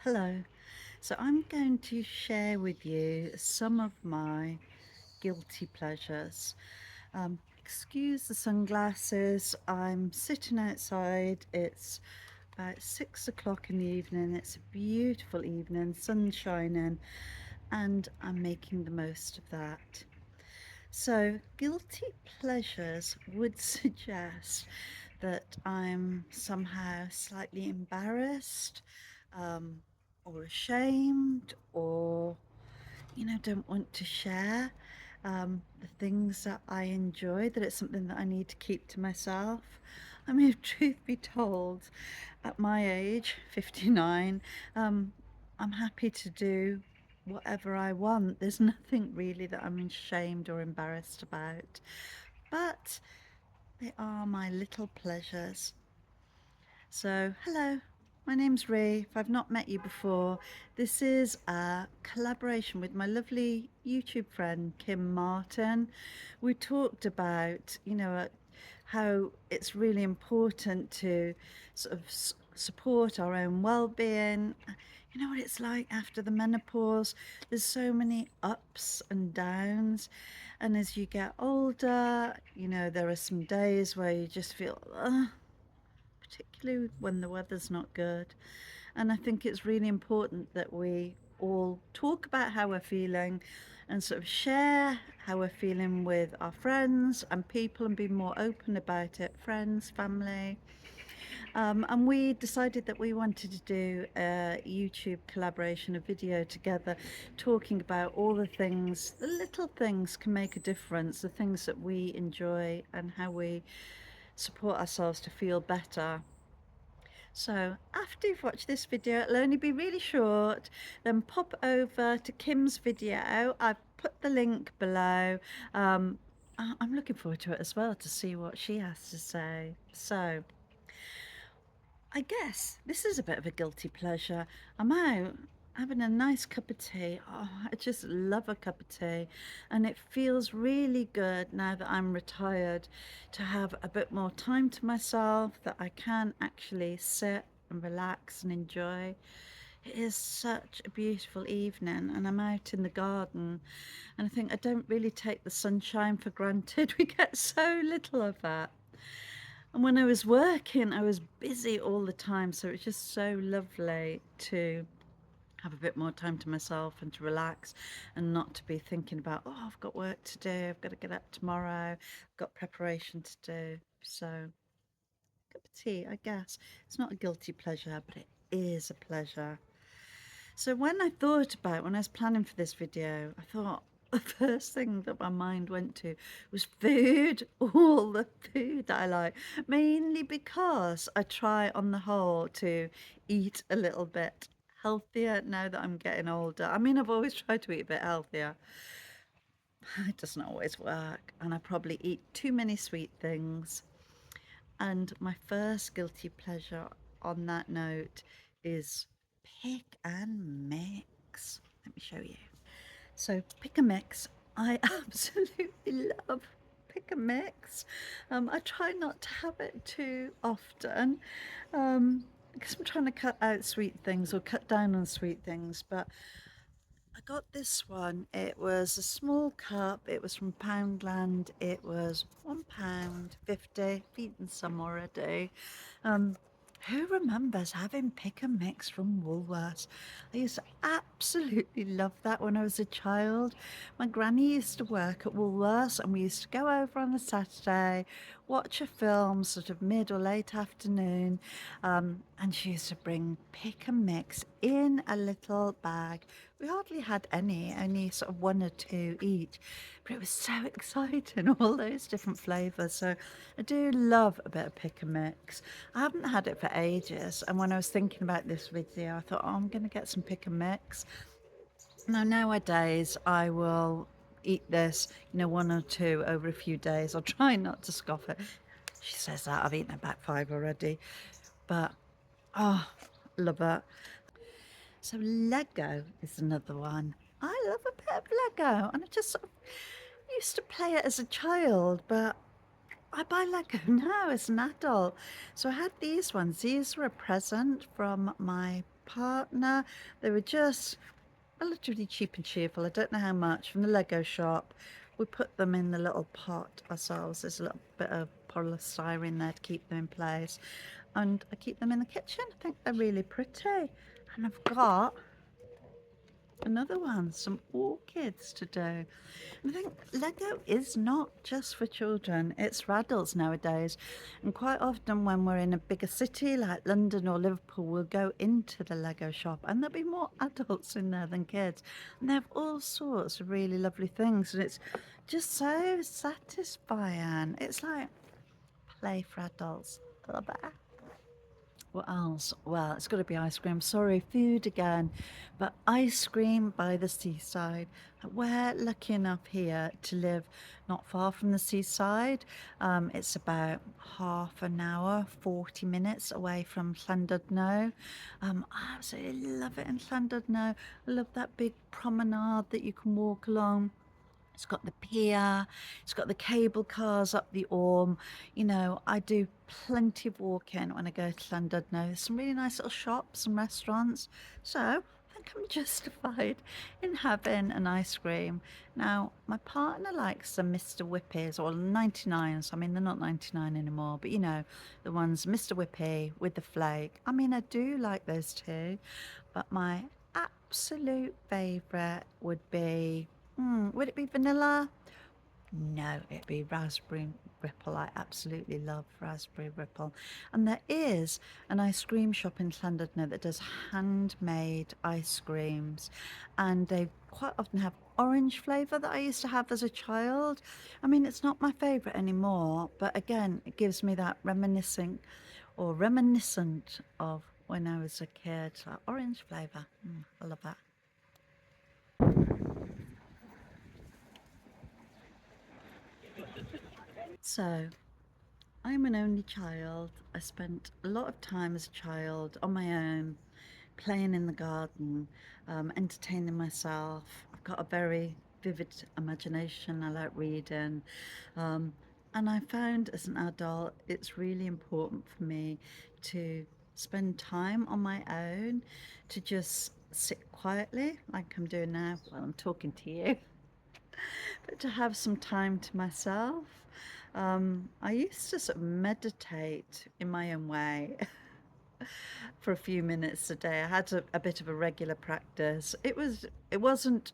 Hello. So I'm going to share with you some of my guilty pleasures. Excuse the sunglasses. I'm sitting outside. It's about 6 o'clock in the evening. It's a beautiful evening, sun shining, and I'm making the most of that. So, guilty pleasures would suggest that I'm somehow slightly embarrassed, um, or ashamed, or don't want to share the things that I enjoy, that it's something that I need to keep to myself. I mean, if truth be told, at my age, 59, I'm happy to do whatever I want. There's nothing really that I'm ashamed or embarrassed about. But they are my little pleasures. So, hello, my name's Ree. If I've not met you before, this is a collaboration with my lovely YouTube friend, Kim Martin. We talked about, how it's really important to sort of support our own well-being. You know what it's like after the menopause? There's so many ups and downs. And as you get older, there are some days where you just feel, particularly when the weather's not good. And I think it's really important that we all talk about how we're feeling and sort of share how we're feeling with our friends and people and be more open about it, friends, family. And we decided that we wanted to do a YouTube collaboration, a video together, talking about all the things, the little things can make a difference, the things that we enjoy and how we support ourselves to feel better. So after you've watched this video, it'll only be really short, then pop over to Kim's video. I've put the link below. I'm looking forward to it as well, to see what she has to say. So I guess this is a bit of a guilty pleasure. I'm out having a nice cup of tea. Oh, I just love a cup of tea. And it feels really good now that I'm retired to have a bit more time to myself, that I can actually sit and relax and enjoy. It is such a beautiful evening, and I'm out in the garden. And I think I don't really take the sunshine for granted. We get so little of that. And when I was working, I was busy all the time. So it's just so lovely to have a bit more time to myself and to relax and not to be thinking about, oh, I've got work to do. I've got to get up tomorrow. I've got preparation to do. So, cup of tea, I guess. It's not a guilty pleasure, but it is a pleasure. So when I was planning for this video, I thought the first thing that my mind went to was food, all the food that I like, mainly because I try on the whole to eat a little bit healthier now that I'm getting older. I mean, I've always tried to eat a bit healthier. It doesn't always work, and I probably eat too many sweet things. And my first guilty pleasure on that note is pick and mix. Let me show you. So, pick a mix. I absolutely love pick a mix. I try not to have it too often because I'm trying to cut out sweet things or cut down on sweet things. But I got this one. It was a small cup. It was from Poundland. It was £1.50. I've eaten some already. Um, who remembers having pick and mix from Woolworths? I used to absolutely love that when I was a child. My granny used to work at Woolworths, and we used to go over on a Saturday, watch a film sort of mid or late afternoon, and she used to bring pick and mix in a little bag. We hardly had any, only sort of one or two each, but it was so exciting, all those different flavours. So I do love a bit of pick and mix. I haven't had it for ages, and when I was thinking about this video, I thought, oh, I'm going to get some pick and mix. Now, nowadays, I will eat this, one or two over a few days. I'll try not to scoff it. She says that I've eaten about five already, but oh, love it. So Lego is another one. I love a bit of Lego, and I just sort of used to play it as a child, but I buy Lego now as an adult. So I had these ones. These were a present from my partner. They were just relatively cheap and cheerful. I don't know how much from the Lego shop. We put them in the little pot ourselves. There's a little bit of polystyrene there to keep them in place. And I keep them in the kitchen. I think they're really pretty. And I've got another one, some orchids to do. And I think Lego is not just for children, it's for adults nowadays. And quite often, when we're in a bigger city like London or Liverpool, we'll go into the Lego shop and there'll be more adults in there than kids. And they have all sorts of really lovely things. And it's just so satisfying. It's like play for adults. I love it. What else? Well, it's got to be ice cream. Sorry, food again, but ice cream by the seaside. We're lucky enough here to live not far from the seaside. It's about half an hour, 40 minutes away from Llandudno. I absolutely love it in Llandudno. I love that big promenade that you can walk along. It's got the pier, it's got the cable cars up the Orme. You know, I do plenty of walking when I go to Llandudno. There's some really nice little shops and restaurants. So I think I'm justified in having an ice cream. Now, my partner likes the Mr. Whippies or 99s. I mean, they're not 99 anymore, but you know, the ones Mr. Whippy with the flake. I mean, I do like those too, but my absolute favourite would be would it be vanilla? No, it'd be raspberry ripple. I absolutely love raspberry ripple. And there is an ice cream shop in Llandudno that does handmade ice creams. And they quite often have orange flavour that I used to have as a child. I mean, it's not my favourite anymore, but again, it gives me that reminiscing or reminiscent of when I was a kid. Like orange flavour. I love that. So, I'm an only child. I spent a lot of time as a child on my own, playing in the garden, entertaining myself. I've got a very vivid imagination. I like reading. Um, and I found as an adult, it's really important for me to spend time on my own, to just sit quietly, like I'm doing now while I'm talking to you, but to have some time to myself. I used to sort of meditate in my own way for a few minutes a day. I had a bit of a regular practice. It wasn't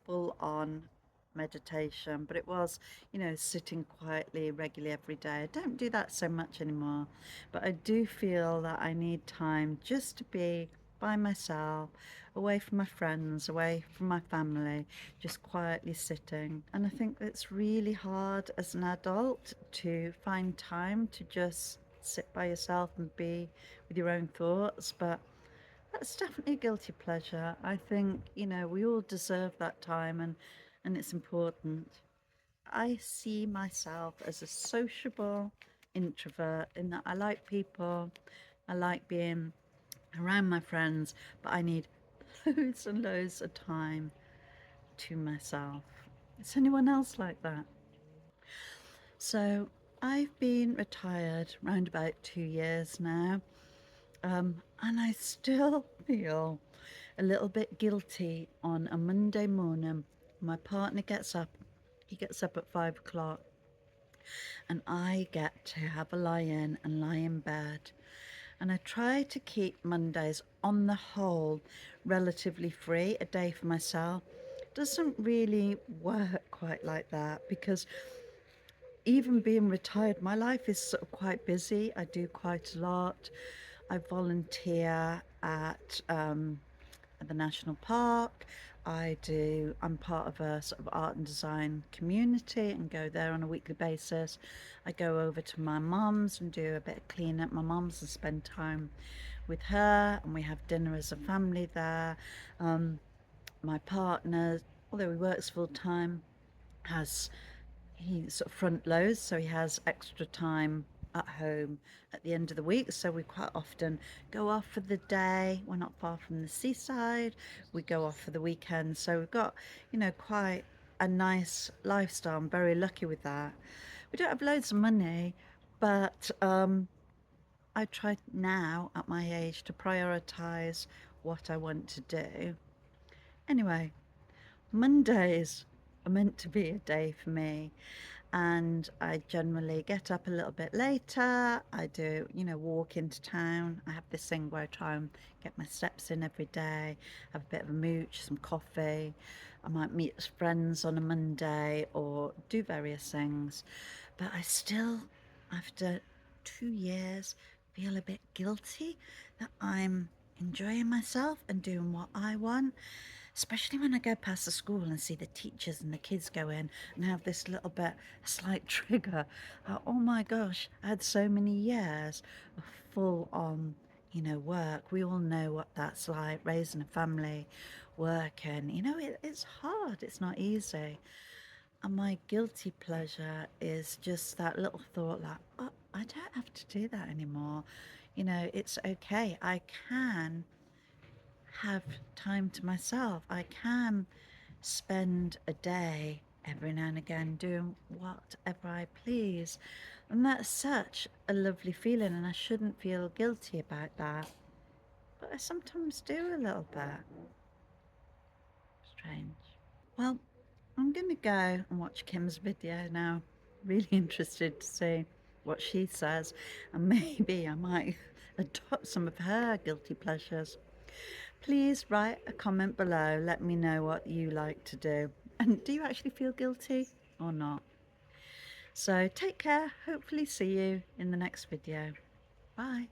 full on meditation, but it was, you know, sitting quietly regularly every day. I don't do that so much anymore, but I do feel that I need time just to be by myself, away from my friends, away from my family, just quietly sitting. And I think it's really hard as an adult to find time to just sit by yourself and be with your own thoughts, but that's definitely a guilty pleasure. I think, you know, we all deserve that time and it's important. I see myself as a sociable introvert in that I like people, I like being around my friends, but I need loads and loads of time to myself. Is anyone else like that? So I've been retired around about 2 years now, and I still feel a little bit guilty on a Monday morning. My partner gets up, he gets up at 5 o'clock, and I get to have a lie in and lie in bed. And I try to keep Mondays, on the whole, relatively free, a day for myself. Doesn't really work quite like that because even being retired, my life is sort of quite busy. I do quite a lot. I volunteer at the national park. I'm part of a sort of art and design community and go there on a weekly basis. I go over to my mum's and do a bit of clean up my mum's and spend time with her, and we have dinner as a family there. My partner, although he works full time, has he sort of front loads, so he has extra time at home at the end of the week. So we quite often go off for the day. We're not far from the seaside. We go off for the weekend. So we've got, you know, quite a nice lifestyle. I'm very lucky with that. We don't have loads of money, but I try now at my age to prioritize what I want to do. Anyway, Mondays are meant to be a day for me, and I generally get up a little bit later. I do, walk into town. I have this thing where I try and get my steps in every day, have a bit of a mooch, some coffee. I might meet friends on a Monday or do various things. But I still, after 2 years, feel a bit guilty that I'm enjoying myself and doing what I want, especially when I go past the school and see the teachers and the kids go in and have this little bit, a slight trigger. Oh my gosh, I had so many years of full on, work. We all know what that's like, raising a family, working. It's hard, it's not easy. And my guilty pleasure is just that little thought like, oh, I don't have to do that anymore. It's okay. I can have time to myself. I can spend a day every now and again doing whatever I please. And that's such a lovely feeling, and I shouldn't feel guilty about that. But I sometimes do a little bit. Strange. Well, I'm going to go and watch Kim's video now. Really interested to see what she says, and maybe I might adopt some of her guilty pleasures. Please write a comment below. Let me know what you like to do. And do you actually feel guilty or not? So take care. Hopefully see you in the next video. Bye.